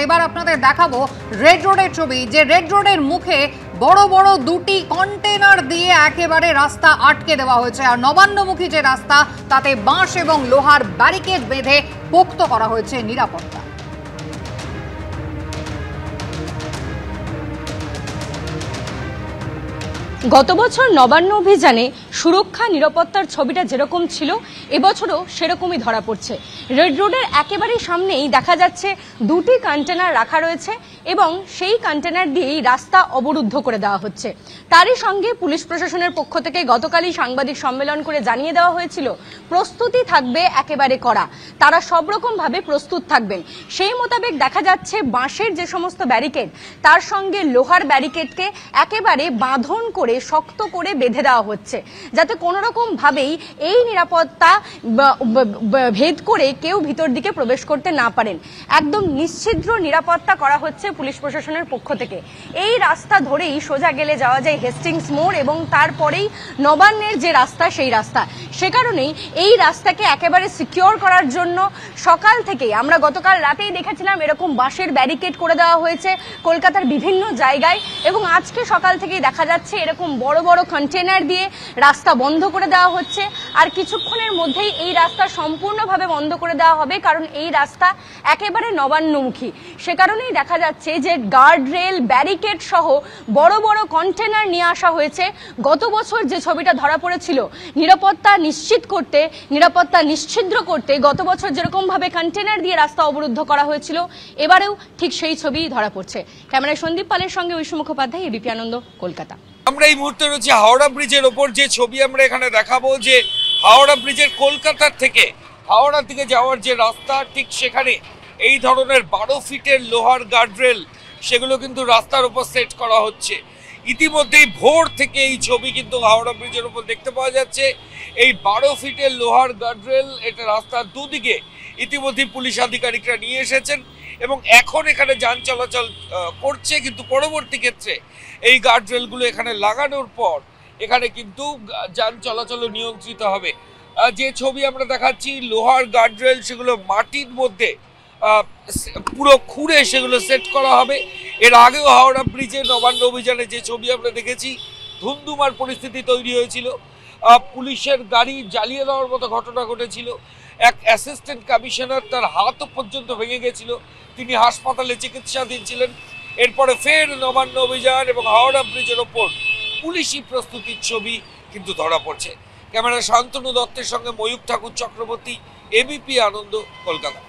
এবার আপনাদের দেখাবো রেড রোডের ছবি, যে রেড রোডের মুখে বড় বড় দুটি কন্টেনার দিয়ে একেবারে রাস্তা আটকে দেওয়া হয়েছে। আর নবান্নমুখী যে রাস্তা, তাতে বাঁশ এবং লোহার ব্যারিকেড বেঁধে পোক্ত করা হয়েছে নিরাপত্তা। গত বছর নবান্ন অভিযানে সুরক্ষা নিরাপত্তার ছবিটা যেরকম ছিল, এবছরও সেরকমই ধরা পড়ছে। রেড রোডের একেবারেই সামনেই দেখা যাচ্ছে দুটি কন্টেনার রাখা রয়েছে এবং সেই কন্টেনার দিয়েই রাস্তা অবরুদ্ধ করে দেওয়া হচ্ছে। তারই সঙ্গে পুলিশ প্রশাসনের পক্ষ থেকে গতকালই সাংবাদিক সম্মেলন করে জানিয়ে দেওয়া হয়েছিল প্রস্তুতি থাকবে একেবারে কড়া, তারা সব রকম ভাবে প্রস্তুত থাকবেন। সেই মোতাবেক দেখা যাচ্ছে বাঁশের যে সমস্ত ব্যারিকেড, তার সঙ্গে লোহার ব্যারিকেডকে একেবারে বাঁধন করে শক্ত করে বেঁধে দেওয়া হচ্ছে, যাতে কোনো রকম ভাবেই এই নিরাপত্তা ভেদ করে কেউ ভিতর দিকে প্রবেশ করতে না পারেন। একদম নিশ্ছিদ্র নিরাপত্তা করা হচ্ছে পুলিশ প্রশাসনের পক্ষ থেকে। এই রাস্তা ধরেই সোজা গেলে যাওয়া যায় হেস্টিংস মোড় এবং তারপরেই নবান্নের যে রাস্তা, সেই রাস্তা। সে কারণেই এই রাস্তাকে একেবারে সিকিউর করার জন্য সকাল থেকেই, আমরা গতকাল রাতেই দেখেছিলাম এরকম বাঁশের ব্যারিকেড করে দেওয়া হয়েছে কলকাতার বিভিন্ন জায়গায়, এবং আজকে সকাল থেকেই দেখা যাচ্ছে এরকম বড় বড় কন্টেনার দিয়ে রাস্তা বন্ধ করে দেওয়া হচ্ছে। আর কিছুক্ষণের মধ্যেই এই রাস্তা সম্পূর্ণভাবে বন্ধ করে দেওয়া হবে, কারণ এই রাস্তা একেবারে নবান্নমুখী। সে কারণেই দেখা যাচ্ছে যে গার্ড রেল, ব্যারিকেড সহ বড় বড় কন্টেনার নিয়ে আসা হয়েছে। গত বছর যে ছবিটা ধরা পড়েছিল নিরাপত্তা নিশ্চিত করতে, নিরাপত্তা নিশ্ছিদ্র করতে, গত বছর যেরকম ভাবে কন্টেনার দিয়ে রাস্তা অবরুদ্ধ করা হয়েছিল, এবারেও ঠিক সেই ছবিই ধরা পড়ছে। ক্যামেরায় সন্দীপ পালের সঙ্গে ঐশী মুখোপাধ্যায়, এবিপি আনন্দ, কলকাতা। আমরা এই মুহূর্তে রয়েছি হাওড়া ব্রিজের ওপর। যে ছবি আমরা এখানে দেখাবো, যে হাওড়া ব্রিজের কলকাতার থেকে হাওড়ার দিকে যাওয়ার যে রাস্তা, ঠিক সেখানে এই ধরনের 12 ফিটের লোহার গার্ডরেল, সেগুলো কিন্তু রাস্তার উপর সেট করা হচ্ছে। ইতিমধ্যেই ভোর থেকে এই ছবি কিন্তু হাওড়া ব্রিজের উপর দেখতে পাওয়া যাচ্ছে। এই 12 ফিটের লোহার গার্ডরেল, এটা রাস্তার দুদিকে ইতিমধ্যে পুলিশ আধিকারিকরা নিয়ে এসেছেন এবং এখন এখানে যান চলাচল করছে। কিন্তু পরবর্তী ক্ষেত্রে এই গার্ডরেলগুলো এখানে লাগানোর পর এখানে কিন্তু যান চলাচল নিয়ন্ত্রিত হবে। যে ছবি আমরা দেখাচ্ছি, লোহার গার্ডরেল, সেগুলো মাটির মধ্যে পুরো খুঁড়ে সেগুলো সেট করা হবে। এর আগেও হাওড়া ব্রিজে নবান্ন অভিযানে যে ছবি আমরা দেখেছি, ধুমধুমার পরিস্থিতি তৈরি হয়েছিল, পুলিশের গাড়ি জ্বালিয়ে দেওয়ার মতো ঘটনা ঘটেছিল। এক অ্যাসিস্ট্যান্ট কমিশনার, তার হাতও পর্যন্ত ভেঙে গেছিল, তিনি হাসপাতালে চিকিৎসাধীন ছিলেন। এরপরে ফের নবান্ন অভিযান এবং হাওড়া ব্রিজের ওপর পুলিশি প্রস্তুতির ছবি কিন্তু ধরা পড়ছে। ক্যামেরা শান্তনু দত্তের সঙ্গে ময়ূক ঠাকুর চক্রবর্তী, এবিপি আনন্দ, কলকাতা।